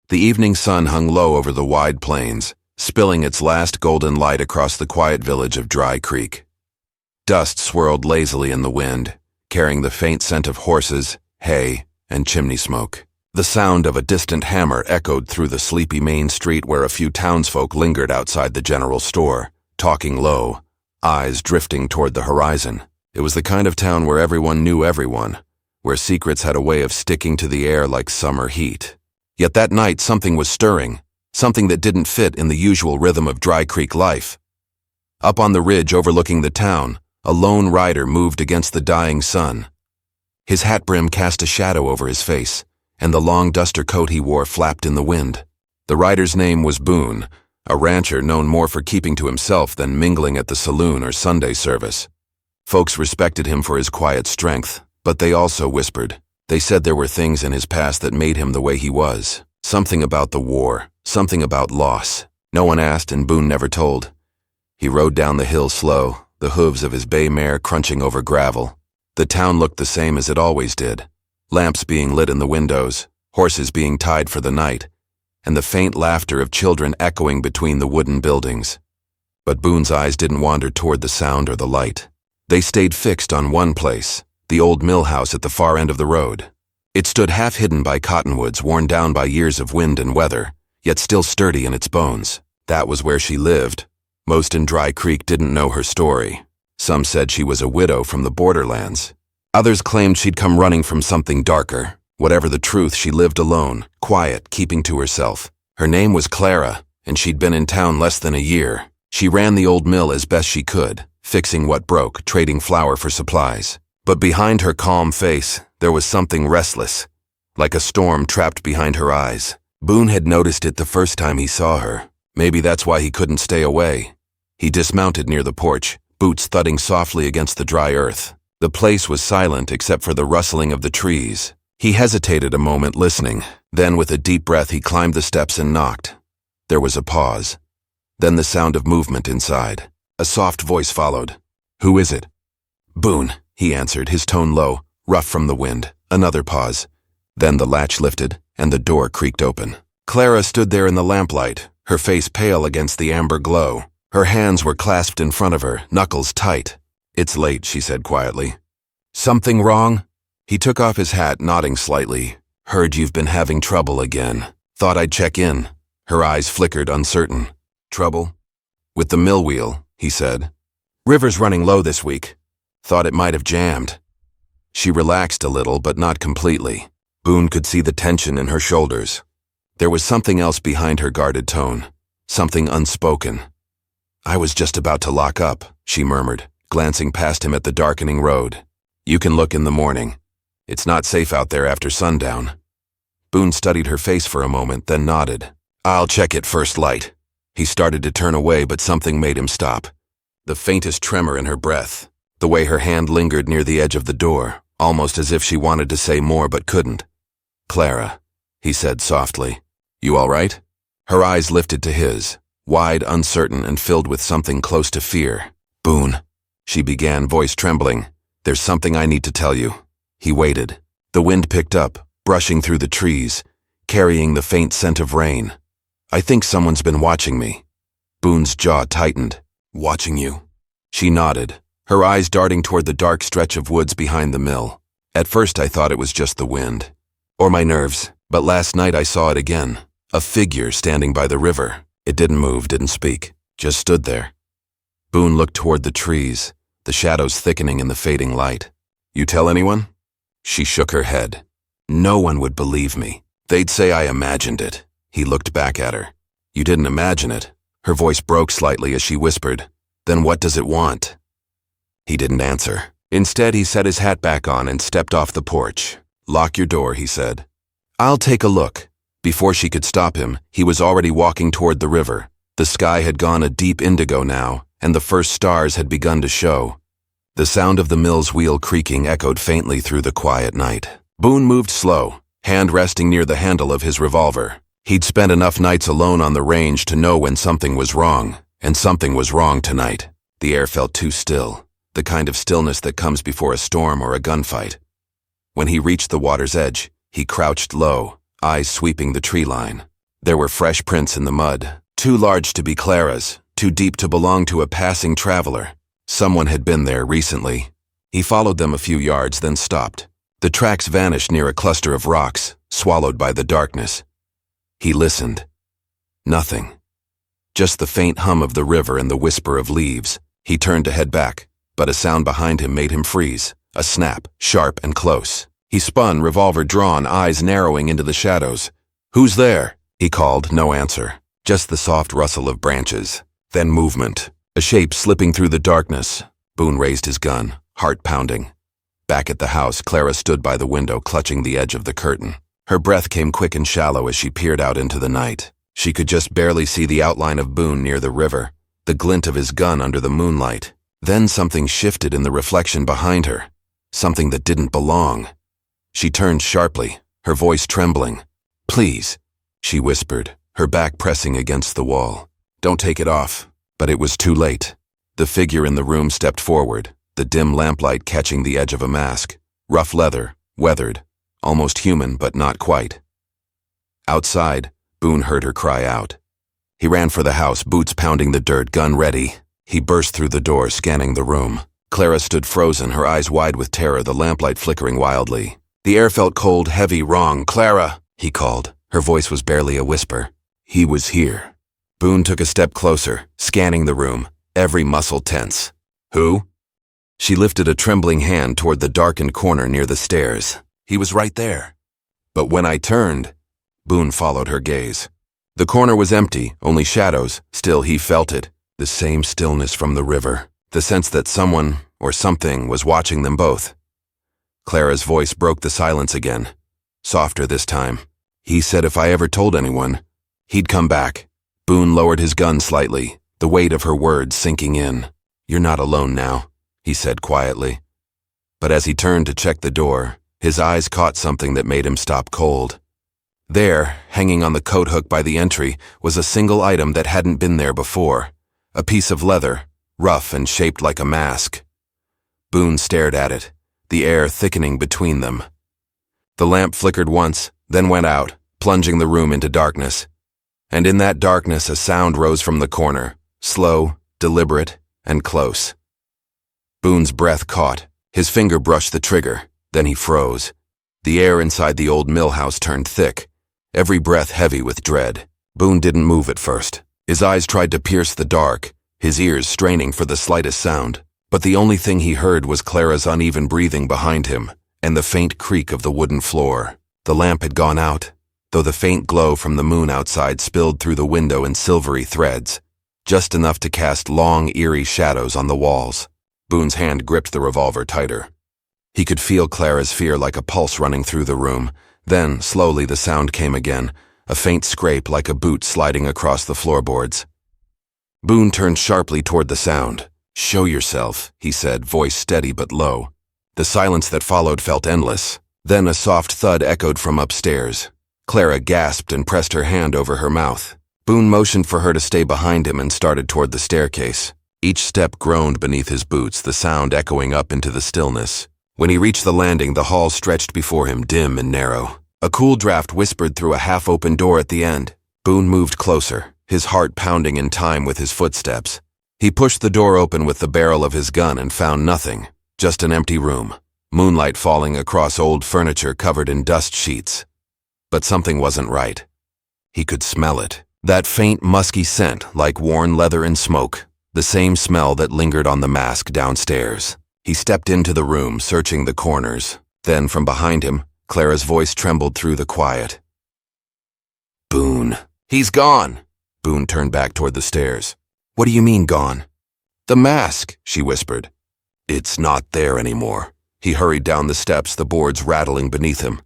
The evening sun hung low over the wide plains, spilling its last golden light across the quiet village of Dry Creek. Dust swirled lazily in the wind, carrying the faint scent of horses, hay, and chimney smoke. The sound of a distant hammer echoed through the sleepy main street where a few townsfolk lingered outside the general store, talking low, eyes drifting toward the horizon. It was the kind of town where everyone knew everyone, where secrets had a way of sticking to the air like summer heat. Yet that night something was stirring, something that didn't fit in the usual rhythm of Dry Creek life. Up on the ridge overlooking the town, a lone rider moved against the dying sun. His hat brim cast a shadow over his face, and the long duster coat he wore flapped in the wind. The rider's name was Boone, a rancher known more for keeping to himself than mingling at the saloon or Sunday service. Folks respected him for his quiet strength, but they also whispered. They said there were things in his past that made him the way he was. Something about the war, something about loss. No one asked and Boone never told. He rode down the hill slow, the hooves of his bay mare crunching over gravel. The town looked the same as it always did. Lamps being lit in the windows, horses being tied for the night, and the faint laughter of children echoing between the wooden buildings. But Boone's eyes didn't wander toward the sound or the light. They stayed fixed on one place, the old mill house at the far end of the road. It stood half hidden by cottonwoods worn down by years of wind and weather, yet still sturdy in its bones. That was where she lived. Most in Dry Creek didn't know her story. Some said she was a widow from the borderlands. Others claimed she'd come running from something darker. Whatever the truth, she lived alone, quiet, keeping to herself. Her name was Clara, and she'd been in town less than a year. She ran the old mill as best she could, fixing what broke, trading flour for supplies. But behind her calm face, there was something restless, like a storm trapped behind her eyes. Boone had noticed it the first time he saw her. Maybe that's why he couldn't stay away. He dismounted near the porch, boots thudding softly against the dry earth. The place was silent except for the rustling of the trees. He hesitated a moment listening. Then with a deep breath he climbed the steps and knocked. There was a pause. Then the sound of movement inside. A soft voice followed. "Who is it?" "Boone," he answered, his tone low, rough from the wind. Another pause. Then the latch lifted, and the door creaked open. Clara stood there in the lamplight, her face pale against the amber glow. Her hands were clasped in front of her, knuckles tight. "It's late," she said quietly. "Something wrong?" He took off his hat, nodding slightly. "Heard you've been having trouble again. Thought I'd check in." Her eyes flickered, uncertain. "Trouble?" "With the mill wheel," he said. "River's running low this week. Thought it might have jammed." She relaxed a little, but not completely. Boone could see the tension in her shoulders. There was something else behind her guarded tone, something unspoken. "I was just about to lock up," she murmured, glancing past him at the darkening road. "You can look in the morning. It's not safe out there after sundown." Boone studied her face for a moment, then nodded. "I'll check it first light." He started to turn away, but something made him stop. The faintest tremor in her breath, the way her hand lingered near the edge of the door, almost as if she wanted to say more but couldn't. "Clara," he said softly. "You all right?" Her eyes lifted to his, wide, uncertain, and filled with something close to fear. "Boone," she began, voice trembling. "There's something I need to tell you." He waited. The wind picked up, brushing through the trees, carrying the faint scent of rain. "I think someone's been watching me." Boone's jaw tightened. "Watching you?" She nodded, her eyes darting toward the dark stretch of woods behind the mill. "At first I thought it was just the wind. Or my nerves. But last night I saw it again. A figure standing by the river. It didn't move, didn't speak. Just stood there." Boone looked toward the trees, the shadows thickening in the fading light. "You tell anyone?" She shook her head. "No one would believe me. They'd say I imagined it." He looked back at her. "You didn't imagine it." Her voice broke slightly as she whispered, "Then what does it want?" He didn't answer. Instead, he set his hat back on and stepped off the porch. "Lock your door," he said. "I'll take a look." Before she could stop him, he was already walking toward the river. The sky had gone a deep indigo now, and the first stars had begun to show. The sound of the mill's wheel creaking echoed faintly through the quiet night. Boone moved slow, hand resting near the handle of his revolver. He'd spent enough nights alone on the range to know when something was wrong, and something was wrong tonight. The air felt too still, the kind of stillness that comes before a storm or a gunfight. When he reached the water's edge, he crouched low, eyes sweeping the tree line. There were fresh prints in the mud, too large to be Clara's, too deep to belong to a passing traveler. Someone had been there recently. He followed them a few yards, then stopped. The tracks vanished near a cluster of rocks, swallowed by the darkness. He listened. Nothing. Just the faint hum of the river and the whisper of leaves. He turned to head back, but a sound behind him made him freeze. A snap, sharp and close. He spun, revolver drawn, eyes narrowing into the shadows. "Who's there?" he called, no answer. Just the soft rustle of branches. Then movement. A shape slipping through the darkness. Boone raised his gun, heart pounding. Back at the house, Clara stood by the window, clutching the edge of the curtain. Her breath came quick and shallow as she peered out into the night. She could just barely see the outline of Boone near the river, the glint of his gun under the moonlight. Then something shifted in the reflection behind her, something that didn't belong. She turned sharply, her voice trembling. "Please," she whispered, her back pressing against the wall. "Don't take it off." But it was too late. The figure in the room stepped forward, the dim lamplight catching the edge of a mask. Rough leather, weathered, almost human but not quite. Outside, Boone heard her cry out. He ran for the house, boots pounding the dirt, gun ready. He burst through the door, scanning the room. Clara stood frozen, her eyes wide with terror, the lamplight flickering wildly. The air felt cold, heavy, wrong. "Clara!" he called. Her voice was barely a whisper. He was here. Boone took a step closer, scanning the room, every muscle tense. "Who?" She lifted a trembling hand toward the darkened corner near the stairs. "He was right there." But when I turned, Boone followed her gaze. The corner was empty, only shadows. Still, he felt it. The same stillness from the river. The sense that someone, or something, was watching them both. Clara's voice broke the silence again. Softer this time. "He said if I ever told anyone, he'd come back." Boone lowered his gun slightly, the weight of her words sinking in. "You're not alone now," he said quietly. But as he turned to check the door, his eyes caught something that made him stop cold. There, hanging on the coat hook by the entry, was a single item that hadn't been there before. A piece of leather, rough and shaped like a mask. Boone stared at it, the air thickening between them. The lamp flickered once, then went out, plunging the room into darkness. And in that darkness a sound rose from the corner, slow, deliberate, and close. Boone's breath caught. His finger brushed the trigger. Then he froze. The air inside the old mill house turned thick, every breath heavy with dread. Boone didn't move at first. His eyes tried to pierce the dark, his ears straining for the slightest sound. But the only thing he heard was Clara's uneven breathing behind him, and the faint creak of the wooden floor. The lamp had gone out, though the faint glow from the moon outside spilled through the window in silvery threads, just enough to cast long, eerie shadows on the walls. Boone's hand gripped the revolver tighter. He could feel Clara's fear like a pulse running through the room. Then, slowly, the sound came again, a faint scrape like a boot sliding across the floorboards. Boone turned sharply toward the sound. "Show yourself," he said, voice steady but low. The silence that followed felt endless. Then a soft thud echoed from upstairs. Clara gasped and pressed her hand over her mouth. Boone motioned for her to stay behind him and started toward the staircase. Each step groaned beneath his boots, the sound echoing up into the stillness. When he reached the landing, the hall stretched before him, dim and narrow. A cool draft whispered through a half-open door at the end. Boone moved closer, his heart pounding in time with his footsteps. He pushed the door open with the barrel of his gun and found nothing, just an empty room, moonlight falling across old furniture covered in dust sheets. But something wasn't right. He could smell it. That faint, musky scent, like worn leather and smoke, the same smell that lingered on the mask downstairs. He stepped into the room, searching the corners. Then, from behind him, Clara's voice trembled through the quiet. "Boone. He's gone." Boone turned back toward the stairs. "What do you mean, gone?" "The mask," she whispered. "It's not there anymore." He hurried down the steps, the boards rattling beneath him.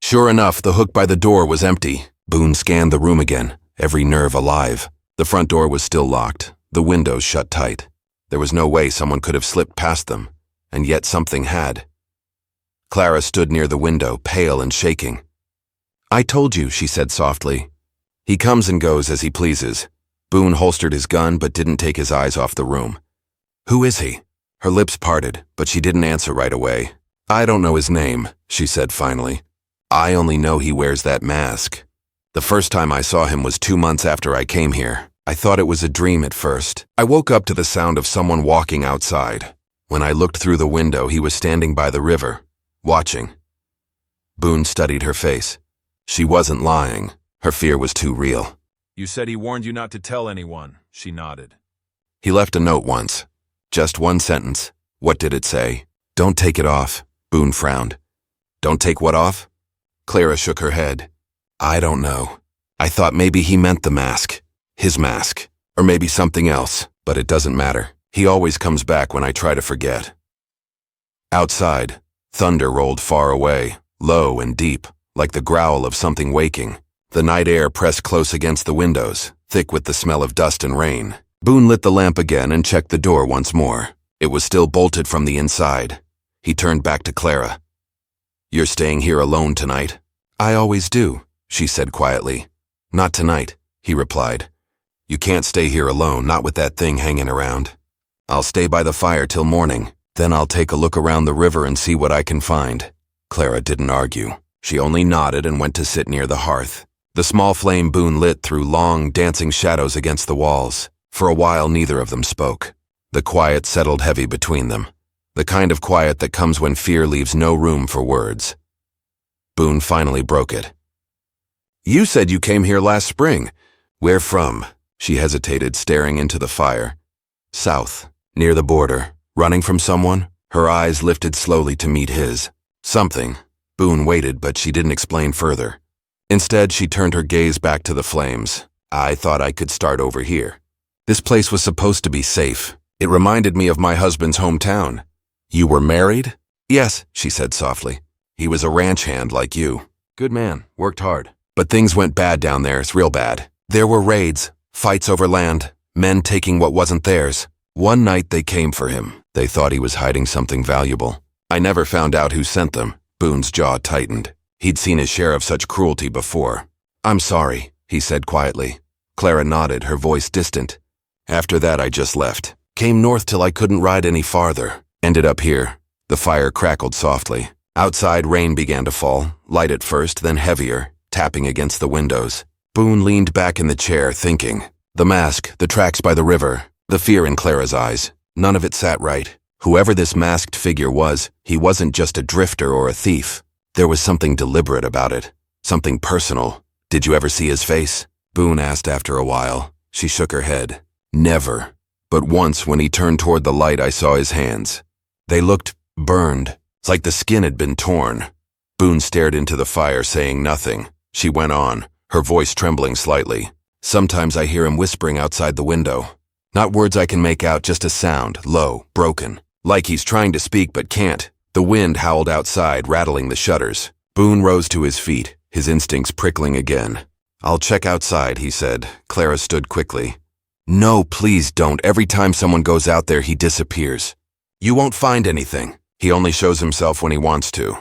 Sure enough, the hook by the door was empty. Boone scanned the room again, every nerve alive. The front door was still locked, the windows shut tight. There was no way someone could have slipped past them, and yet something had. Clara stood near the window, pale and shaking. "I told you," she said softly. "He comes and goes as he pleases." Boone holstered his gun but didn't take his eyes off the room. "Who is he?" Her lips parted, but she didn't answer right away. "I don't know his name," she said finally. "I only know he wears that mask." The first time I saw him was 2 months after I came here. I thought it was a dream at first. I woke up to the sound of someone walking outside. When I looked through the window, he was standing by the river, watching. Boone studied her face. She wasn't lying. Her fear was too real. You said he warned you not to tell anyone, she nodded. He left a note once. Just one sentence. What did it say? Don't take it off. Boone frowned. Don't take what off? Clara shook her head. I don't know. I thought maybe he meant the mask. His mask. Or maybe something else. But it doesn't matter. He always comes back when I try to forget. Outside, thunder rolled far away, low and deep, like the growl of something waking. The night air pressed close against the windows, thick with the smell of dust and rain. Boone lit the lamp again and checked the door once more. It was still bolted from the inside. He turned back to Clara. You're staying here alone tonight? I always do, she said quietly. Not tonight, he replied. You can't stay here alone, not with that thing hanging around. I'll stay by the fire till morning. Then I'll take a look around the river and see what I can find. Clara didn't argue. She only nodded and went to sit near the hearth. The small flame Boone lit threw long, dancing shadows against the walls. For a while, neither of them spoke. The quiet settled heavy between them. The kind of quiet that comes when fear leaves no room for words. Boone finally broke it. You said you came here last spring. Where from? She hesitated, staring into the fire. South, near the border. Running from someone? Her eyes lifted slowly to meet his. Something. Boone waited, but she didn't explain further. Instead, she turned her gaze back to the flames. I thought I could start over here. This place was supposed to be safe. It reminded me of my husband's hometown. You were married? Yes, she said softly. He was a ranch hand like you. Good man, worked hard. But things went bad down there, it's real bad. There were raids, fights over land, men taking what wasn't theirs. One night they came for him. They thought he was hiding something valuable. I never found out who sent them. Boone's jaw tightened. He'd seen his share of such cruelty before. I'm sorry, he said quietly. Clara nodded, her voice distant. After that I just left. Came north till I couldn't ride any farther. Ended up here. The fire crackled softly. Outside rain began to fall, light at first, then heavier, tapping against the windows. Boone leaned back in the chair, thinking. The mask, the tracks by the river, the fear in Clara's eyes. None of it sat right. Whoever this masked figure was, he wasn't just a drifter or a thief. There was something deliberate about it. Something personal. Did you ever see his face? Boone asked after a while. She shook her head. Never. But once when he turned toward the light, I saw his hands. They looked burned. It's like the skin had been torn. Boone stared into the fire, saying nothing. She went on, her voice trembling slightly. Sometimes I hear him whispering outside the window. Not words I can make out, just a sound, low, broken. Like he's trying to speak but can't. The wind howled outside, rattling the shutters. Boone rose to his feet, his instincts prickling again. I'll check outside, he said. Clara stood quickly. No, please don't. Every time someone goes out there, he disappears. You won't find anything. He only shows himself when he wants to.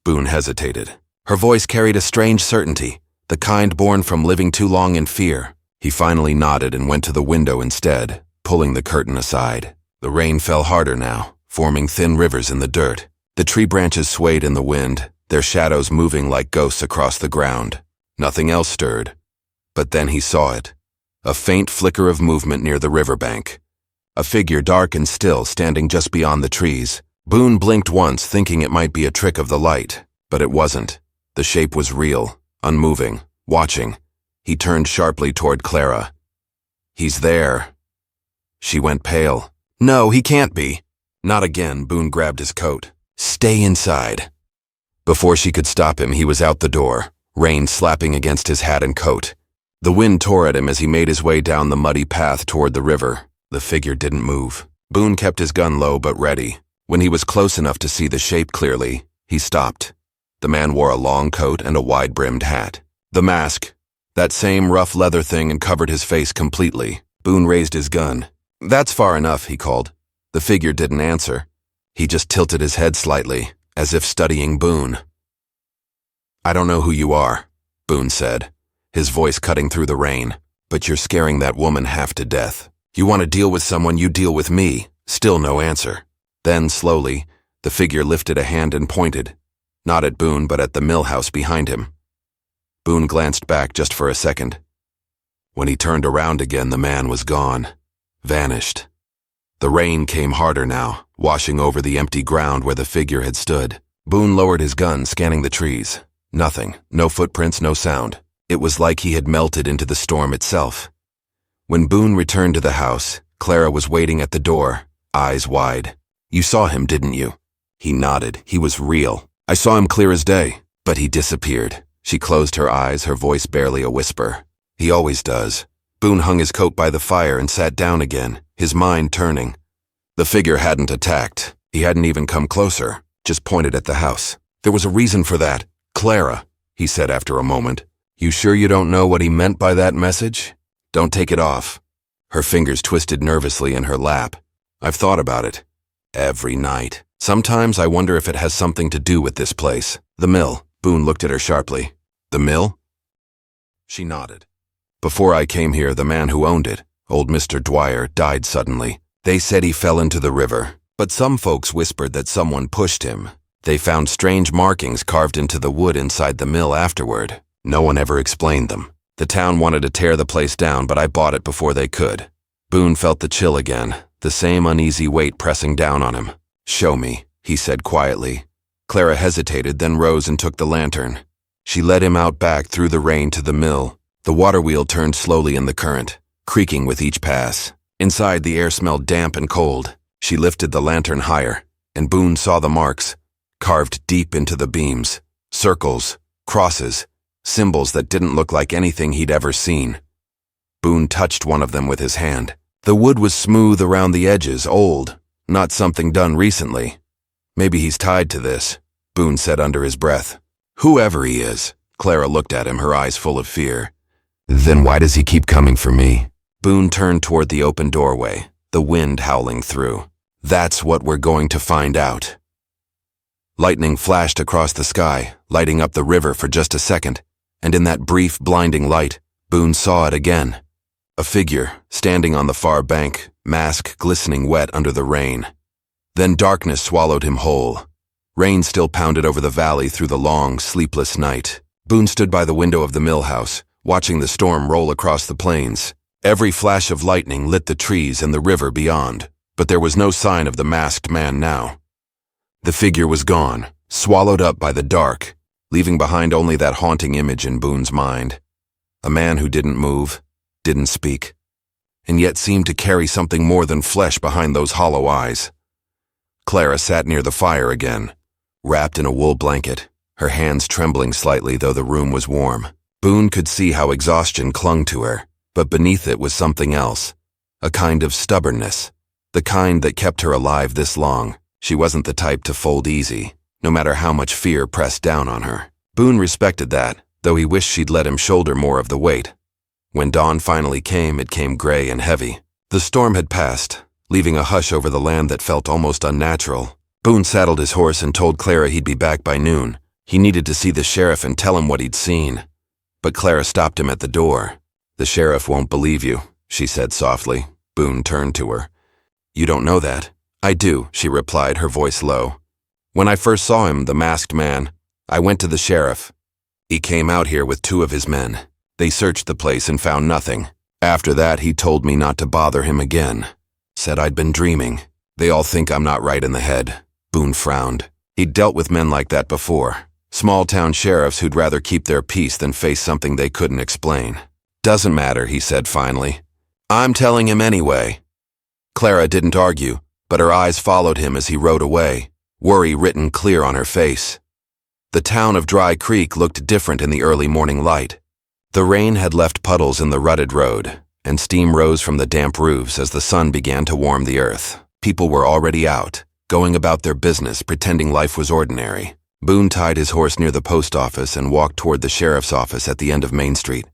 Boone hesitated. Her voice carried a strange certainty, the kind born from living too long in fear. He finally nodded and went to the window instead, pulling the curtain aside. The rain fell harder now, forming thin rivers in the dirt. The tree branches swayed in the wind, their shadows moving like ghosts across the ground. Nothing else stirred. But then he saw it. A faint flicker of movement near the riverbank. A figure dark and still standing just beyond the trees. Boone blinked once, thinking it might be a trick of the light, but it wasn't. The shape was real, unmoving, watching. He turned sharply toward Clara. He's there. She went pale. No, he can't be. Not again. Boone grabbed his coat. Stay inside. Before she could stop him, he was out the door, rain slapping against his hat and coat. The wind tore at him as he made his way down the muddy path toward the river. The figure didn't move. Boone kept his gun low but ready. When he was close enough to see the shape clearly, he stopped. The man wore a long coat and a wide-brimmed hat. The mask, that same rough leather thing, and covered his face completely. Boone raised his gun. That's far enough, he called. The figure didn't answer. He just tilted his head slightly, as if studying Boone. I don't know who you are, Boone said, his voice cutting through the rain, but you're scaring that woman half to death. You want to deal with someone, you deal with me. Still no answer. Then, slowly, the figure lifted a hand and pointed, not at Boone but at the mill house behind him. Boone glanced back just for a second. When he turned around again, the man was gone. Vanished. The rain came harder now, washing over the empty ground where the figure had stood. Boone lowered his gun, scanning the trees. Nothing. No footprints, no sound. It was like he had melted into the storm itself. When Boone returned to the house, Clara was waiting at the door, eyes wide. "You saw him, didn't you?" He nodded. "He was real. I saw him clear as day, but he disappeared." She closed her eyes, her voice barely a whisper. "He always does." Boone hung his coat by the fire and sat down again, his mind turning. The figure hadn't attacked. He hadn't even come closer, just pointed at the house. There was a reason for that. "Clara," he said after a moment, "you sure you don't know what he meant by that message? Don't take it off." Her fingers twisted nervously in her lap. "I've thought about it. Every night. Sometimes I wonder if it has something to do with this place. The mill." Boone looked at her sharply. "The mill?" She nodded. "Before I came here, the man who owned it, old Mr. Dwyer, died suddenly. They said he fell into the river, but some folks whispered that someone pushed him. They found strange markings carved into the wood inside the mill afterward. No one ever explained them. The town wanted to tear the place down, but I bought it before they could." Boone felt the chill again, the same uneasy weight pressing down on him. "Show me," he said quietly. Clara hesitated, then rose and took the lantern. She led him out back through the rain to the mill. The water wheel turned slowly in the current, creaking with each pass. Inside, the air smelled damp and cold. She lifted the lantern higher, and Boone saw the marks, carved deep into the beams. Circles, crosses, symbols that didn't look like anything he'd ever seen. Boone touched one of them with his hand. The wood was smooth around the edges, old, not something done recently. "Maybe he's tied to this," Boone said under his breath. "Whoever he is." Clara looked at him, her eyes full of fear. "Then why does he keep coming for me?" Boone turned toward the open doorway, the wind howling through. "That's what we're going to find out." Lightning flashed across the sky, lighting up the river for just a second, and in that brief, blinding light, Boone saw it again. A figure, standing on the far bank, mask glistening wet under the rain. Then darkness swallowed him whole. Rain still pounded over the valley through the long, sleepless night. Boone stood by the window of the mill house, watching the storm roll across the plains. Every flash of lightning lit the trees and the river beyond, but there was no sign of the masked man now. The figure was gone, swallowed up by the dark, leaving behind only that haunting image in Boone's mind. A man who didn't move, didn't speak, and yet seemed to carry something more than flesh behind those hollow eyes. Clara sat near the fire again, wrapped in a wool blanket, her hands trembling slightly though the room was warm. Boone could see how exhaustion clung to her, but beneath it was something else, a kind of stubbornness, the kind that kept her alive this long. She wasn't the type to fold easy, no matter how much fear pressed down on her. Boone respected that, though he wished she'd let him shoulder more of the weight. When dawn finally came, it came gray and heavy. The storm had passed, leaving a hush over the land that felt almost unnatural. Boone saddled his horse and told Clara he'd be back by noon. He needed to see the sheriff and tell him what he'd seen. But Clara stopped him at the door. "The sheriff won't believe you," she said softly. Boone turned to her. "You don't know that." "I do," she replied, her voice low. "When I first saw him, the masked man, I went to the sheriff. He came out here with 2 of his men. They searched the place and found nothing. After that, he told me not to bother him again. Said I'd been dreaming. They all think I'm not right in the head." Boone frowned. He'd dealt with men like that before. Small-town sheriffs who'd rather keep their peace than face something they couldn't explain. "Doesn't matter," he said finally. "I'm telling him anyway." Clara didn't argue, but her eyes followed him as he rode away, worry written clear on her face. The town of Dry Creek looked different in the early morning light. The rain had left puddles in the rutted road, and steam rose from the damp roofs as the sun began to warm the earth. People were already out, going about their business, pretending life was ordinary. Boone tied his horse near the post office and walked toward the sheriff's office at the end of Main Street.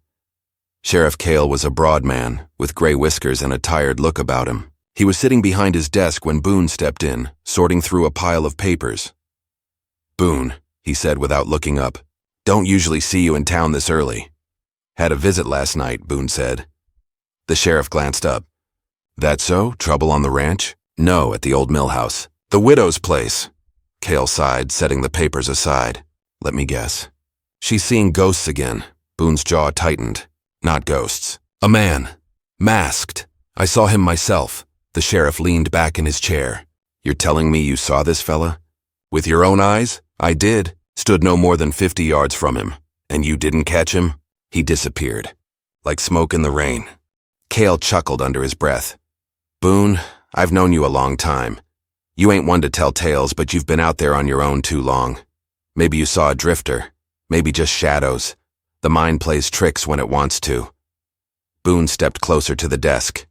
Sheriff Cale was a broad man, with gray whiskers and a tired look about him. He was sitting behind his desk when Boone stepped in, sorting through a pile of papers. "Boone," he said without looking up, "don't usually see you in town this early." "Had a visit last night," Boone said. The sheriff glanced up. "That so? Trouble on the ranch?" "No, at the old mill house. The widow's place." Cale sighed, setting the papers aside. "Let me guess. She's seeing ghosts again. Boone's jaw tightened. Not ghosts. A man. Masked. I saw him myself. The sheriff leaned back in his chair. You're telling me you saw this fella? With your own eyes? I did. Stood no more than 50 yards from him. And you didn't catch him? He disappeared. Like smoke in the rain. Cale chuckled under his breath. Boone, I've known you a long time. You ain't one to tell tales, but you've been out there on your own too long. Maybe you saw a drifter. Maybe just shadows. The mind plays tricks when it wants to. Boone stepped closer to the desk.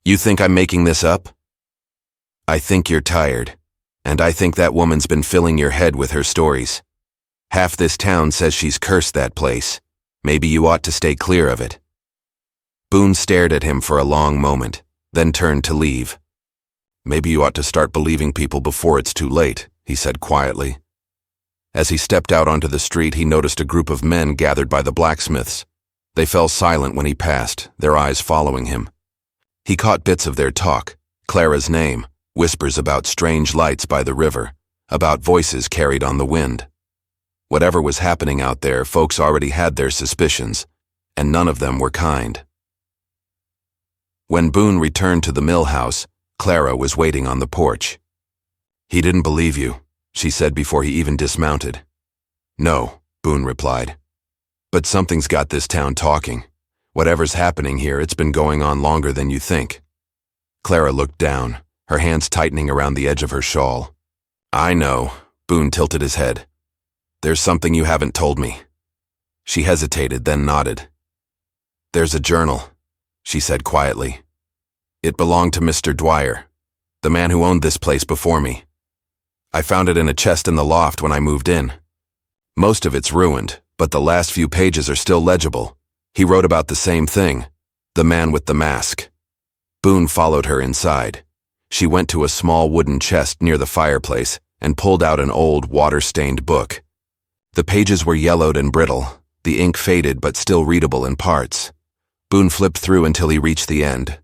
You think I'm making this up? I think you're tired. And I think that woman's been filling your head with her stories. Half this town says she's cursed that place. Maybe you ought to stay clear of it. Boone stared at him for a long moment, then turned to leave. Maybe you ought to start believing people before it's too late, he said quietly. As he stepped out onto the street, he noticed a group of men gathered by the blacksmiths. They fell silent when he passed, their eyes following him. He caught bits of their talk, Clara's name, whispers about strange lights by the river, about voices carried on the wind. Whatever was happening out there, folks already had their suspicions, and none of them were kind. When Boone returned to the mill house, Clara was waiting on the porch. He didn't believe you, she said before he even dismounted. No, Boone replied. But something's got this town talking. Whatever's happening here, it's been going on longer than you think. Clara looked down, her hands tightening around the edge of her shawl. I know, Boone tilted his head. There's something you haven't told me. She hesitated, then nodded. There's a journal, she said quietly. It belonged to Mr. Dwyer, the man who owned this place before me. I found it in a chest in the loft when I moved in. Most of it's ruined, but the last few pages are still legible. He wrote about the same thing, the man with the mask. Boone followed her inside. She went to a small wooden chest near the fireplace and pulled out an old, water-stained book. The pages were yellowed and brittle, the ink faded but still readable in parts. Boone flipped through until he reached the end.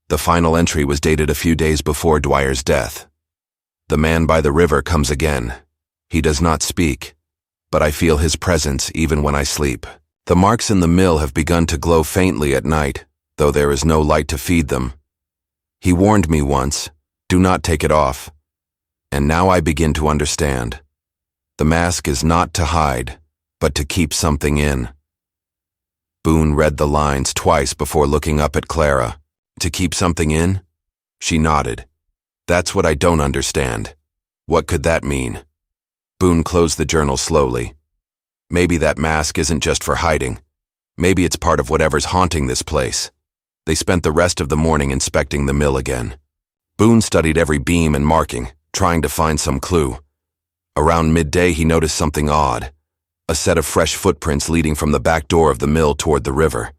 The final entry was dated a few days before Dwyer's death. The man by the river comes again. He does not speak, but I feel his presence even when I sleep. The marks in the mill have begun to glow faintly at night, though there is no light to feed them. He warned me once, do not take it off. And now I begin to understand. The mask is not to hide, but to keep something in. Boone read the lines twice before looking up at Clara. To keep something in? She nodded. That's what I don't understand. What could that mean? Boone closed the journal slowly. Maybe that mask isn't just for hiding. Maybe it's part of whatever's haunting this place. They spent the rest of the morning inspecting the mill again. Boone studied every beam and marking, trying to find some clue. Around midday, he noticed something odd. A set of fresh footprints leading from the back door of the mill toward the river.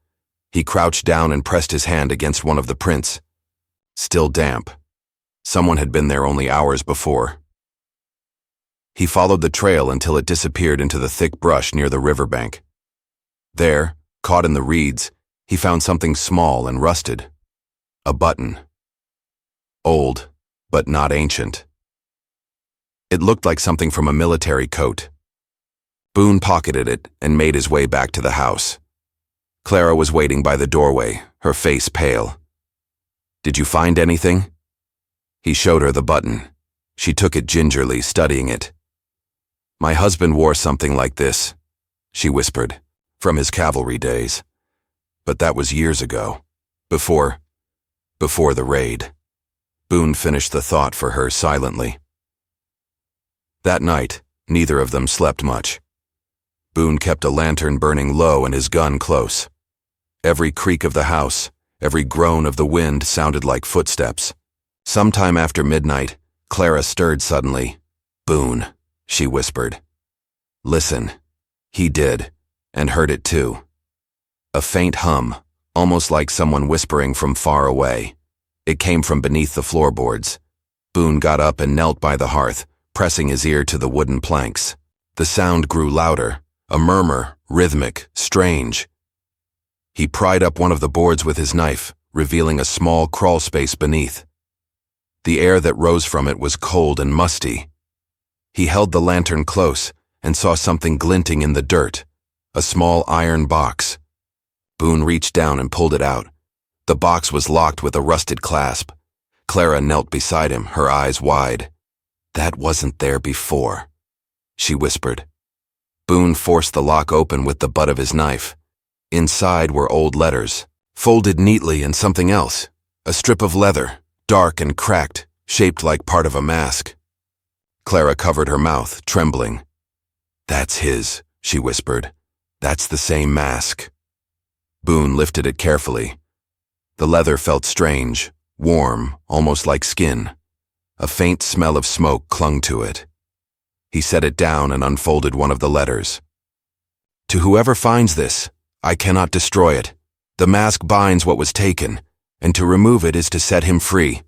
He crouched down and pressed his hand against one of the prints. Still damp. Someone had been there only hours before. He followed the trail until it disappeared into the thick brush near the riverbank. There, caught in the reeds, he found something small and rusted. A button. Old, but not ancient. It looked like something from a military coat. Boone pocketed it and made his way back to the house. Clara was waiting by the doorway, her face pale. Did you find anything? He showed her the button. She took it gingerly, studying it. My husband wore something like this, she whispered, from his cavalry days. But that was years ago. Before the raid. Boone finished the thought for her silently. That night, neither of them slept much. Boone kept a lantern burning low and his gun close. Every creak of the house, every groan of the wind sounded like footsteps. Sometime after midnight, Clara stirred suddenly. Boone, she whispered. Listen. He did, and heard it too. A faint hum, almost like someone whispering from far away. It came from beneath the floorboards. Boone got up and knelt by the hearth, pressing his ear to the wooden planks. The sound grew louder, a murmur, rhythmic, strange. He pried up one of the boards with his knife, revealing a small crawl space beneath. The air that rose from it was cold and musty. He held the lantern close and saw something glinting in the dirt, a small iron box. Boone reached down and pulled it out. The box was locked with a rusted clasp. Clara knelt beside him, her eyes wide. "That wasn't there before," she whispered. Boone forced the lock open with the butt of his knife. Inside were old letters, folded neatly in something else, a strip of leather, dark and cracked, shaped like part of a mask. Clara covered her mouth, trembling. "That's his," she whispered. "That's the same mask." Boone lifted it carefully. The leather felt strange, warm, almost like skin. A faint smell of smoke clung to it. He set it down and unfolded one of the letters. "To whoever finds this, I cannot destroy it. The mask binds what was taken, and to remove it is to set him free.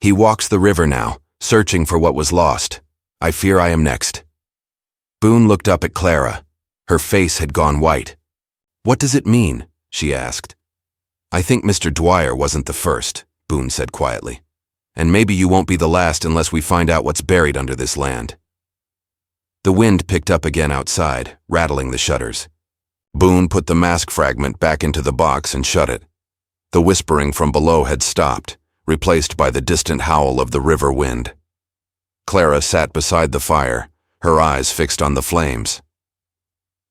He walks the river now, searching for what was lost. I fear I am next." Boone looked up at Clara. Her face had gone white. "What does it mean?" she asked. "I think Mr. Dwyer wasn't the first," Boone said quietly. "And maybe you won't be the last unless we find out what's buried under this land." The wind picked up again outside, rattling the shutters. Boone put the mask fragment back into the box and shut it. The whispering from below had stopped, replaced by the distant howl of the river wind. Clara sat beside the fire, her eyes fixed on the flames.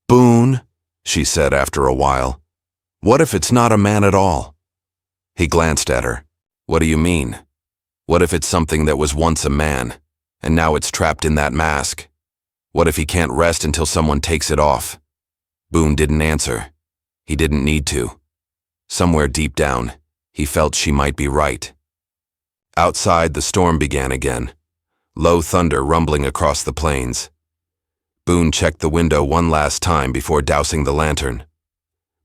"Boone," she said after a while, "what if it's not a man at all?" He glanced at her. "What do you mean? What if it's something that was once a man, and now it's trapped in that mask? What if he can't rest until someone takes it off?" Boone didn't answer. He didn't need to. Somewhere deep down, he felt she might be right. Outside, the storm began again, low thunder rumbling across the plains. Boone checked the window one last time before dousing the lantern.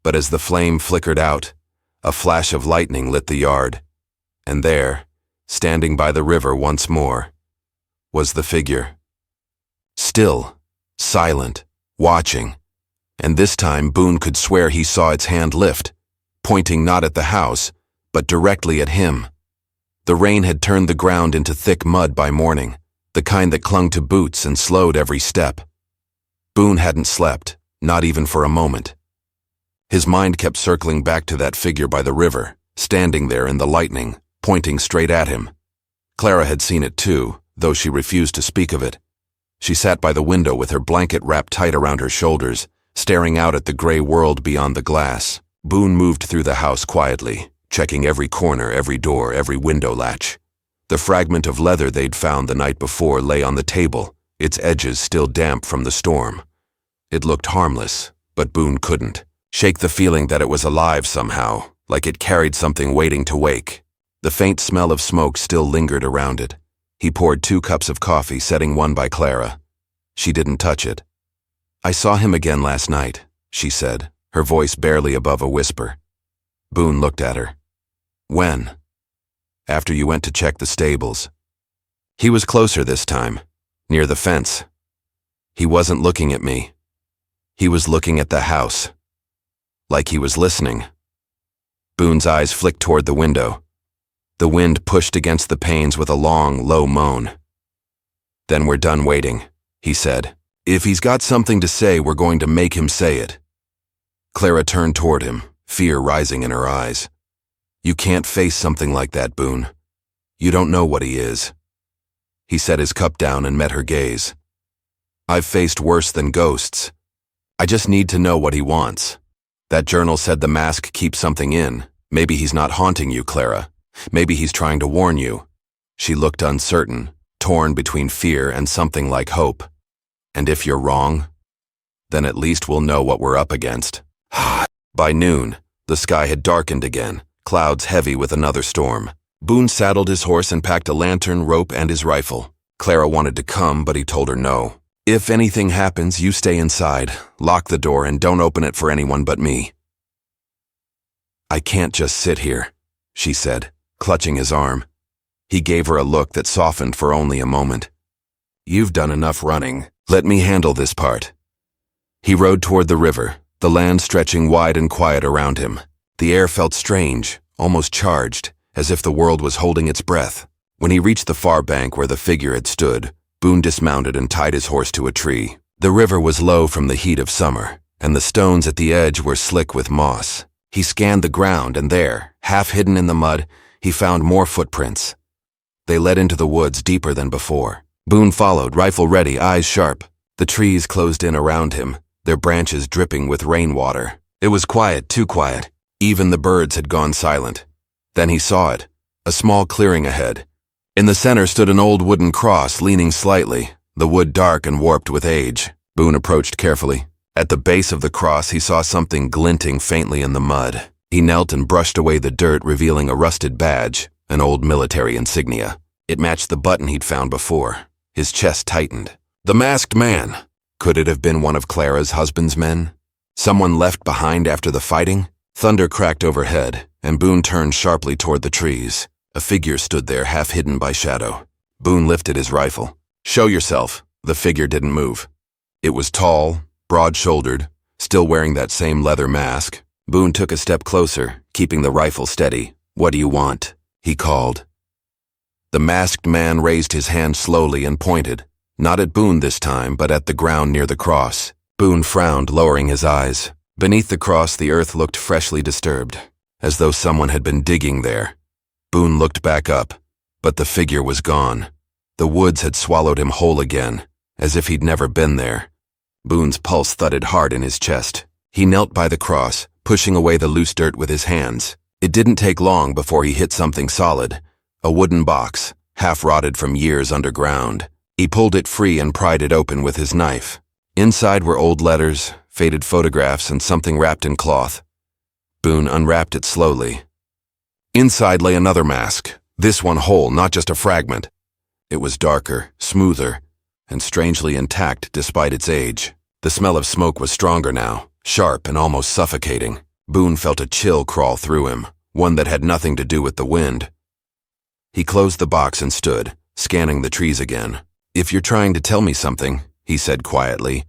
But as the flame flickered out, a flash of lightning lit the yard, and there, standing by the river once more, was the figure. Still, silent, watching, and this time Boone could swear he saw its hand lift, pointing not at the house, but directly at him. The rain had turned the ground into thick mud by morning, the kind that clung to boots and slowed every step. Boone hadn't slept, not even for a moment. His mind kept circling back to that figure by the river, standing there in the lightning, pointing straight at him. Clara had seen it too, though she refused to speak of it. She sat by the window with her blanket wrapped tight around her shoulders, staring out at the gray world beyond the glass. Boone moved through the house quietly, checking every corner, every door, every window latch. The fragment of leather they'd found the night before lay on the table, its edges still damp from the storm. It looked harmless, but Boone couldn't shake the feeling that it was alive somehow, like it carried something waiting to wake. The faint smell of smoke still lingered around it. He poured 2 cups of coffee, setting one by Clara. She didn't touch it. "I saw him again last night," she said, her voice barely above a whisper. Boone looked at her. "When?" "After you went to check the stables." He was closer this time, near the fence. He wasn't looking at me. He was looking at the house. Like he was listening. Boone's eyes flicked toward the window. The wind pushed against the panes with a long, low moan. "Then we're done waiting," he said. "If he's got something to say, we're going to make him say it." Clara turned toward him, fear rising in her eyes. "You can't face something like that, Boone. You don't know what he is." He set his cup down and met her gaze. "I've faced worse than ghosts. I just need to know what he wants. That journal said the mask keeps something in. Maybe he's not haunting you, Clara. Maybe he's trying to warn you." She looked uncertain, torn between fear and something like hope. "And if you're wrong, then at least we'll know what we're up against." By noon, the sky had darkened again, clouds heavy with another storm. Boone saddled his horse and packed a lantern, rope, and his rifle. Clara wanted to come, but he told her no. "If anything happens, you stay inside, lock the door, and don't open it for anyone but me." "I can't just sit here," she said, clutching his arm. He gave her a look that softened for only a moment. "You've done enough running. Let me handle this part." He rode toward the river, the land stretching wide and quiet around him. The air felt strange, almost charged, as if the world was holding its breath. When he reached the far bank where the figure had stood, Boone dismounted and tied his horse to a tree. The river was low from the heat of summer, and the stones at the edge were slick with moss. He scanned the ground, and there, half hidden in the mud, he found more footprints. They led into the woods deeper than before. Boone followed, rifle ready, eyes sharp. The trees closed in around him, their branches dripping with rainwater. It was quiet, too quiet. Even the birds had gone silent. Then he saw it, a small clearing ahead. In the center stood an old wooden cross, leaning slightly, the wood dark and warped with age. Boone approached carefully. At the base of the cross, he saw something glinting faintly in the mud. He knelt and brushed away the dirt, revealing a rusted badge, an old military insignia. It matched the button he'd found before. His chest tightened. The masked man. Could it have been one of Clara's husband's men? Someone left behind after the fighting? Thunder cracked overhead, and Boone turned sharply toward the trees. A figure stood there, half hidden by shadow. Boone lifted his rifle. "Show yourself." The figure didn't move. It was tall, broad-shouldered, still wearing that same leather mask. Boone took a step closer, keeping the rifle steady. "What do you want?" he called. The masked man raised his hand slowly and pointed, not at Boone this time, but at the ground near the cross. Boone frowned, lowering his eyes. Beneath the cross, the earth looked freshly disturbed, as though someone had been digging there. Boone looked back up, but the figure was gone. The woods had swallowed him whole again, as if he'd never been there. Boone's pulse thudded hard in his chest. He knelt by the cross, pushing away the loose dirt with his hands. It didn't take long before he hit something solid, a wooden box, half-rotted from years underground. He pulled it free and pried it open with his knife. Inside were old letters, faded photographs, and something wrapped in cloth. Boone unwrapped it slowly. Inside lay another mask, this one whole, not just a fragment. It was darker, smoother, and strangely intact despite its age. The smell of smoke was stronger now, sharp and almost suffocating. Boone felt a chill crawl through him, one that had nothing to do with the wind. He closed the box and stood, scanning the trees again. "If you're trying to tell me something," he said quietly,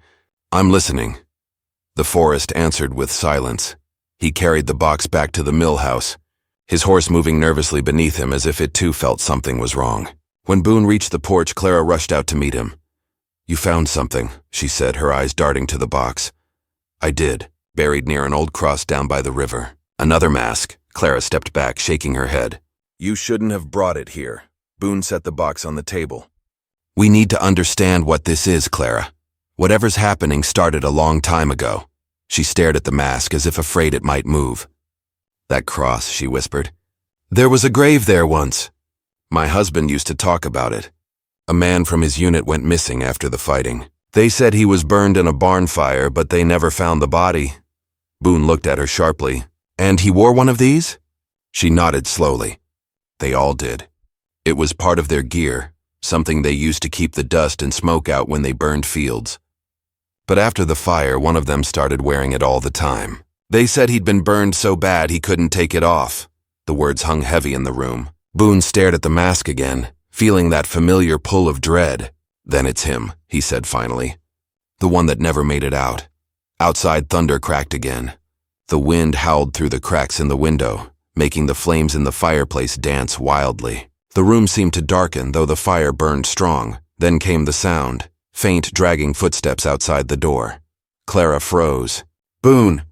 "I'm listening." The forest answered with silence. He carried the box back to the mill house, his horse moving nervously beneath him as if it too felt something was wrong. When Boone reached the porch, Clara rushed out to meet him. "You found something," she said, her eyes darting to the box. "I did, buried near an old cross down by the river." "Another mask." Clara stepped back, shaking her head. "You shouldn't have brought it here." Boone set the box on the table. "We need to understand what this is, Clara. Whatever's happening started a long time ago." She stared at the mask as if afraid it might move. "That cross," she whispered. "There was a grave there once. My husband used to talk about it. A man from his unit went missing after the fighting. They said he was burned in a barn fire, but they never found the body." Boone looked at her sharply. "And he wore one of these?" She nodded slowly. "They all did. It was part of their gear, something they used to keep the dust and smoke out when they burned fields. But after the fire, one of them started wearing it all the time. They said he'd been burned so bad he couldn't take it off." The words hung heavy in the room. Boone stared at the mask again, feeling that familiar pull of dread. "Then it's him," he said finally. "The one that never made it out." Outside, thunder cracked again. The wind howled through the cracks in the window, making the flames in the fireplace dance wildly. The room seemed to darken, though the fire burned strong. Then came the sound, faint, dragging footsteps outside the door. Clara froze. "Boone!"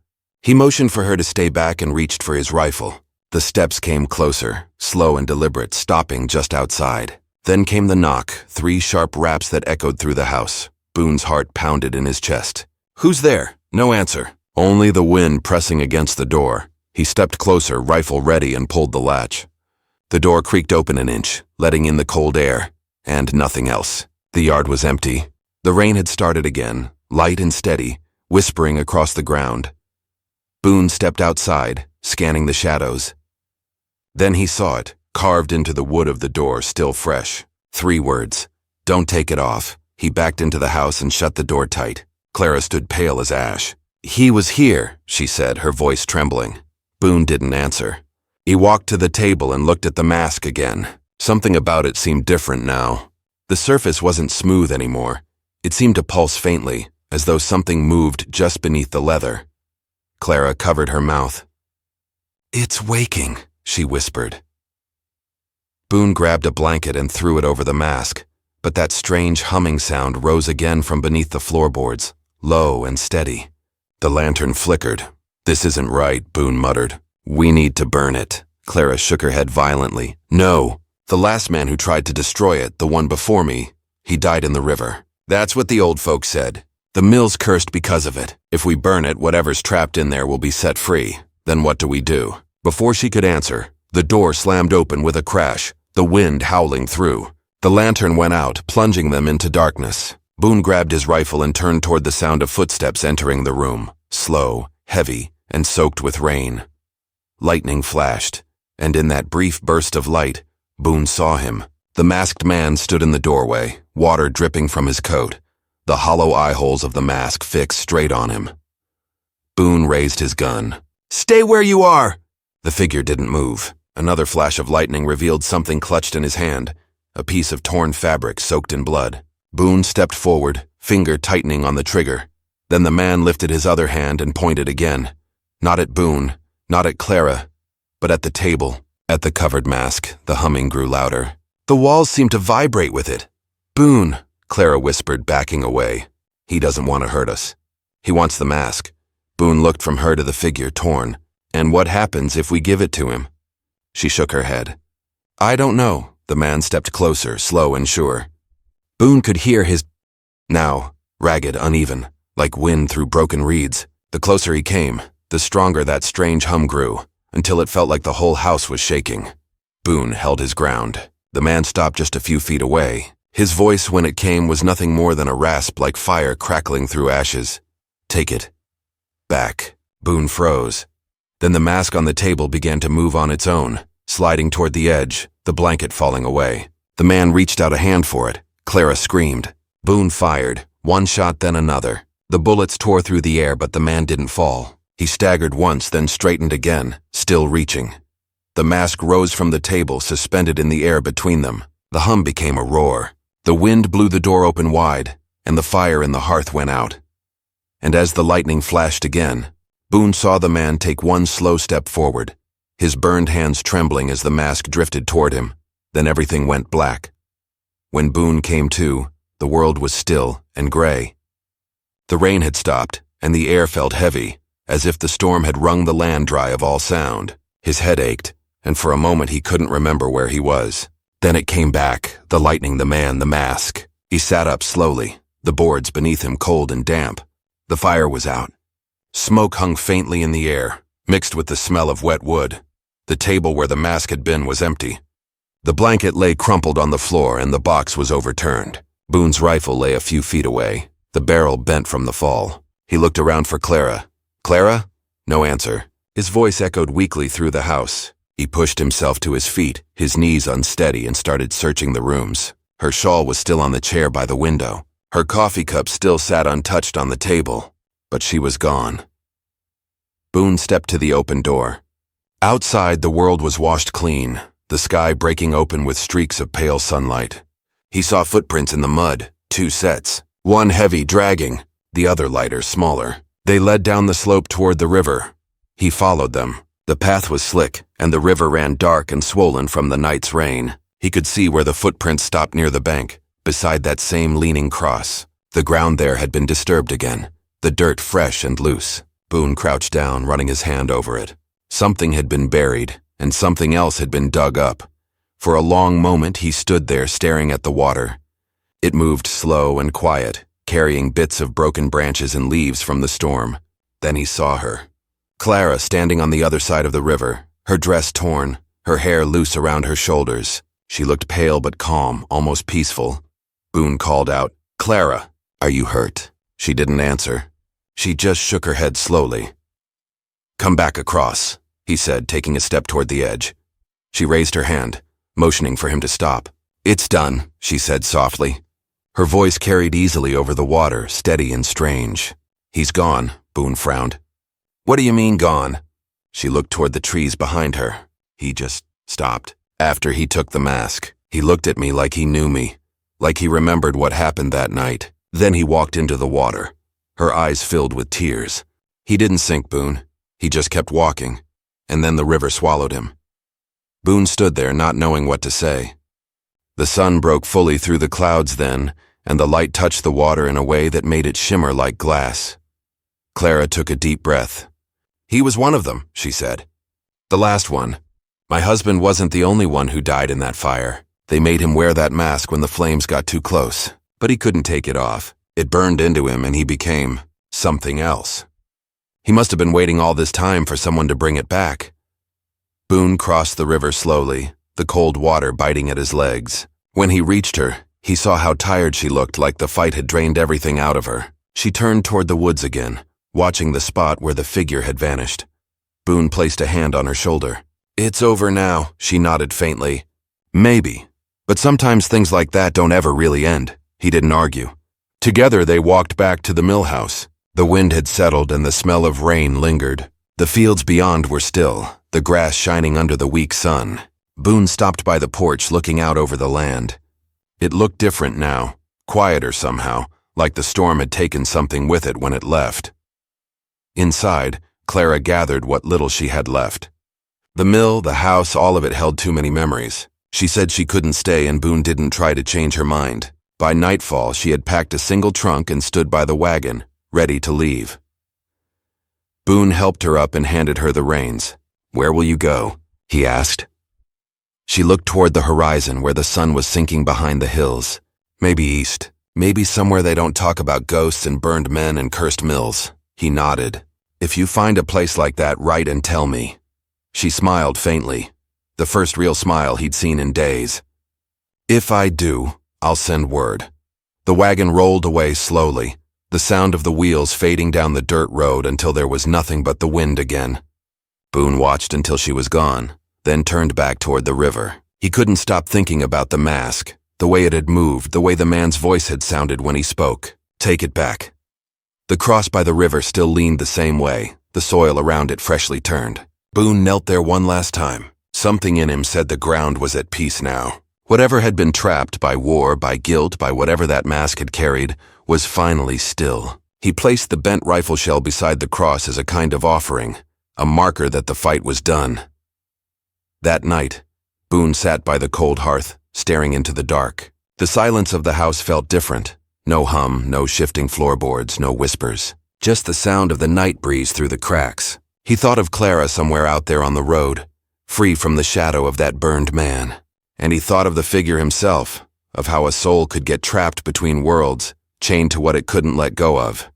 He motioned for her to stay back and reached for his rifle. The steps came closer, slow and deliberate, stopping just outside. Then came the knock, 3 sharp raps that echoed through the house. Boone's heart pounded in his chest. "Who's there?" No answer. Only the wind pressing against the door. He stepped closer, rifle ready, and pulled the latch. The door creaked open an inch, letting in the cold air, and nothing else. The yard was empty. The rain had started again, light and steady, whispering across the ground. Boone stepped outside, scanning the shadows. Then he saw it, carved into the wood of the door, still fresh. 3 words. "Don't take it off." He backed into the house and shut the door tight. Clara stood pale as ash. "He was here," she said, her voice trembling. Boone didn't answer. He walked to the table and looked at the mask again. Something about it seemed different now. The surface wasn't smooth anymore. It seemed to pulse faintly, as though something moved just beneath the leather. Clara covered her mouth. "It's waking," she whispered. Boone grabbed a blanket and threw it over the mask, but that strange humming sound rose again from beneath the floorboards, low and steady. The lantern flickered. "This isn't right," Boone muttered. "We need to burn it." Clara shook her head violently. "No. The last man who tried to destroy it, the one before me, he died in the river. That's what the old folks said. The mill's cursed because of it. If we burn it, whatever's trapped in there will be set free. Then what do we do?" Before she could answer, the door slammed open with a crash, the wind howling through. The lantern went out, plunging them into darkness. Boone grabbed his rifle and turned toward the sound of footsteps entering the room, slow, heavy, and soaked with rain. Lightning flashed, and in that brief burst of light, Boone saw him. The masked man stood in the doorway, water dripping from his coat, the hollow eye holes of the mask fixed straight on him. Boone raised his gun. "Stay where you are!" The figure didn't move. Another flash of lightning revealed something clutched in his hand, a piece of torn fabric soaked in blood. Boone stepped forward, finger tightening on the trigger. Then the man lifted his other hand and pointed again. Not at Boone, not at Clara, but at the table. At the covered mask, the humming grew louder. The walls seemed to vibrate with it. "Boone," Clara whispered, backing away. "He doesn't want to hurt us. He wants the mask." Boone looked from her to the figure, torn. "And what happens if we give it to him?" She shook her head. "I don't know." The man stepped closer, slow and sure. Boone could hear his now, ragged, uneven, like wind through broken reeds. The closer he came, the stronger that strange hum grew, until it felt like the whole house was shaking. Boone held his ground. The man stopped just a few feet away. His voice, when it came, was nothing more than a rasp like fire crackling through ashes. "Take it. Back." Boone froze. Then the mask on the table began to move on its own, sliding toward the edge, the blanket falling away. The man reached out a hand for it. Clara screamed. Boone fired, one shot then another. The bullets tore through the air, but the man didn't fall. He staggered once, then straightened again, still reaching. The mask rose from the table, suspended in the air between them. The hum became a roar. The wind blew the door open wide, and the fire in the hearth went out. And as the lightning flashed again, Boone saw the man take one slow step forward, his burned hands trembling as the mask drifted toward him. Then everything went black. When Boone came to, the world was still and gray. The rain had stopped, and the air felt heavy, as if the storm had wrung the land dry of all sound. His head ached, and for a moment he couldn't remember where he was. Then it came back, the lightning, the man, the mask. He sat up slowly, the boards beneath him cold and damp. The fire was out. Smoke hung faintly in the air, mixed with the smell of wet wood. The table where the mask had been was empty. The blanket lay crumpled on the floor, and the box was overturned. Boone's rifle lay a few feet away, the barrel bent from the fall. He looked around for Clara. "Clara?" No answer. His voice echoed weakly through the house. He pushed himself to his feet, his knees unsteady, and started searching the rooms. Her shawl was still on the chair by the window. Her coffee cup still sat untouched on the table, but she was gone. Boone stepped to the open door. Outside, the world was washed clean, the sky breaking open with streaks of pale sunlight. He saw footprints in the mud, 2 sets, one heavy, dragging, the other lighter, smaller. They led down the slope toward the river. He followed them. The path was slick, and the river ran dark and swollen from the night's rain. He could see where the footprints stopped near the bank, beside that same leaning cross. The ground there had been disturbed again, the dirt fresh and loose. Boone crouched down, running his hand over it. Something had been buried, and something else had been dug up. For a long moment he stood there staring at the water. It moved slow and quiet, carrying bits of broken branches and leaves from the storm. Then he saw her. Clara standing on the other side of the river, her dress torn, her hair loose around her shoulders. She looked pale but calm, almost peaceful. Boone called out, "Clara, are you hurt?" She didn't answer. She just shook her head slowly. "Come back across," he said, taking a step toward the edge. She raised her hand, motioning for him to stop. "It's done," she said softly. Her voice carried easily over the water, steady and strange. "He's gone," Boone frowned. "What do you mean, gone?" She looked toward the trees behind her. "He just stopped. After he took the mask, he looked at me like he knew me, like he remembered what happened that night. Then he walked into the water, her eyes filled with tears. He didn't sink, Boone. He just kept walking, and then the river swallowed him." Boone stood there, not knowing what to say. The sun broke fully through the clouds then, and the light touched the water in a way that made it shimmer like glass. Clara took a deep breath. "He was one of them," she said. "The last one. My husband wasn't the only one who died in that fire. They made him wear that mask when the flames got too close, but he couldn't take it off. It burned into him and he became something else. He must have been waiting all this time for someone to bring it back." Boone crossed the river slowly, the cold water biting at his legs. When he reached her, he saw how tired she looked, like the fight had drained everything out of her. She turned toward the woods again, watching the spot where the figure had vanished. Boone placed a hand on her shoulder. "It's over now," she nodded faintly. "Maybe. But sometimes things like that don't ever really end." He didn't argue. Together they walked back to the mill house. The wind had settled and the smell of rain lingered. The fields beyond were still, the grass shining under the weak sun. Boone stopped by the porch, looking out over the land. It looked different now, quieter somehow, like the storm had taken something with it when it left. Inside, Clara gathered what little she had left. The mill, the house, all of it held too many memories. She said she couldn't stay, and Boone didn't try to change her mind. By nightfall, she had packed a single trunk and stood by the wagon, ready to leave. Boone helped her up and handed her the reins. "Where will you go?" he asked. She looked toward the horizon where the sun was sinking behind the hills. "Maybe east. Maybe somewhere they don't talk about ghosts and burned men and cursed mills." He nodded. "If you find a place like that, write and tell me." She smiled faintly, the first real smile he'd seen in days. "If I do, I'll send word." The wagon rolled away slowly, the sound of the wheels fading down the dirt road until there was nothing but the wind again. Boone watched until she was gone, then turned back toward the river. He couldn't stop thinking about the mask, the way it had moved, the way the man's voice had sounded when he spoke. Take it back. The cross by the river still leaned the same way, the soil around it freshly turned. Boone knelt there one last time. Something in him said the ground was at peace now. Whatever had been trapped by war, by guilt, by whatever that mask had carried, was finally still. He placed the bent rifle shell beside the cross as a kind of offering, a marker that the fight was done. That night, Boone sat by the cold hearth, staring into the dark. The silence of the house felt different. No hum, no shifting floorboards, no whispers. Just the sound of the night breeze through the cracks. He thought of Clara somewhere out there on the road, free from the shadow of that burned man. And he thought of the figure himself, of how a soul could get trapped between worlds, chained to what it couldn't let go of.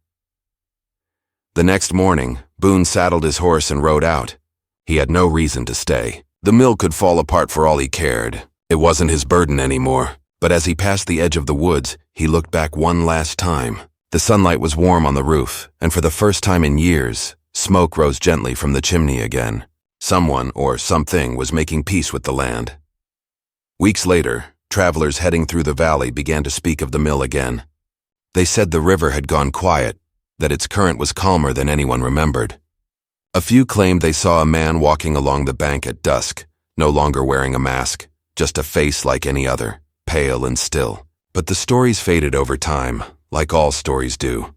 The next morning, Boone saddled his horse and rode out. He had no reason to stay. The mill could fall apart for all he cared. It wasn't his burden anymore. But as he passed the edge of the woods, he looked back one last time. The sunlight was warm on the roof, and for the first time in years, smoke rose gently from the chimney again. Someone or something was making peace with the land. Weeks later, travelers heading through the valley began to speak of the mill again. They said the river had gone quiet, that its current was calmer than anyone remembered. A few claimed they saw a man walking along the bank at dusk, no longer wearing a mask, just a face like any other, pale and still. But the stories faded over time, like all stories do.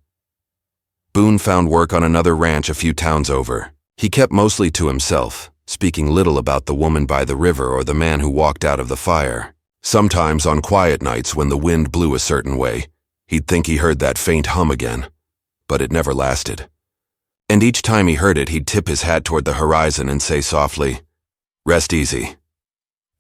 Boone found work on another ranch a few towns over. He kept mostly to himself, speaking little about the woman by the river or the man who walked out of the fire. Sometimes on quiet nights when the wind blew a certain way, he'd think he heard that faint hum again, but it never lasted. And each time he heard it, he'd tip his hat toward the horizon and say softly, "Rest easy."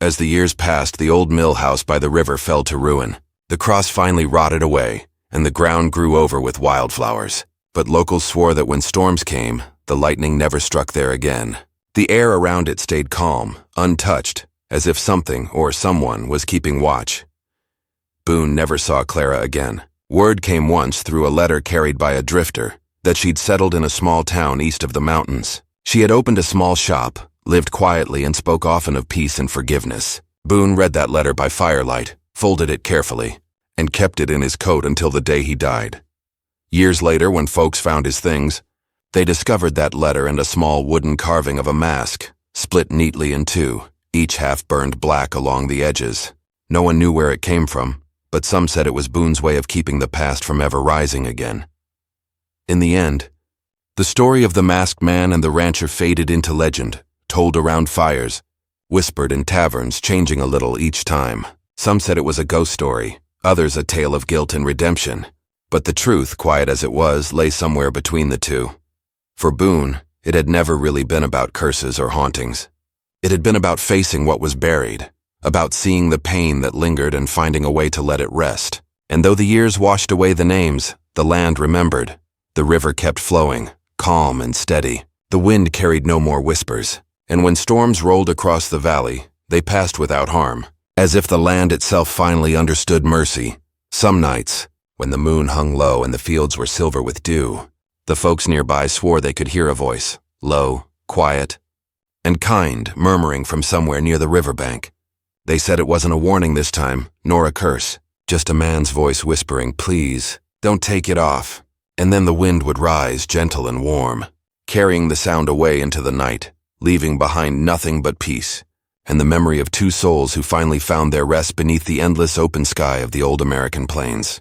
As the years passed, the old mill house by the river fell to ruin. The cross finally rotted away, and the ground grew over with wildflowers. But locals swore that when storms came, the lightning never struck there again. The air around it stayed calm, untouched, as if something or someone was keeping watch. Boone never saw Clara again. Word came once through a letter carried by a drifter that she'd settled in a small town east of the mountains. She had opened a small shop, lived quietly, and spoke often of peace and forgiveness. Boone read that letter by firelight, folded it carefully, and kept it in his coat until the day he died. Years later, when folks found his things, they discovered that letter and a small wooden carving of a mask, split neatly in two, each half burned black along the edges. No one knew where it came from, but some said it was Boone's way of keeping the past from ever rising again. In the end, the story of the masked man and the rancher faded into legend, told around fires, whispered in taverns, changing a little each time. Some said it was a ghost story, others a tale of guilt and redemption. But the truth, quiet as it was, lay somewhere between the two. For Boone, it had never really been about curses or hauntings. It had been about facing what was buried, about seeing the pain that lingered and finding a way to let it rest. And though the years washed away the names, the land remembered. The river kept flowing, calm and steady. The wind carried no more whispers, and when storms rolled across the valley, they passed without harm, as if the land itself finally understood mercy. Some nights, when the moon hung low and the fields were silver with dew, the folks nearby swore they could hear a voice, low, quiet, and kind, murmuring from somewhere near the riverbank. They said it wasn't a warning this time, nor a curse, just a man's voice whispering, "Please, don't take it off." And then the wind would rise, gentle and warm, carrying the sound away into the night, leaving behind nothing but peace, and the memory of two souls who finally found their rest beneath the endless open sky of the old American plains.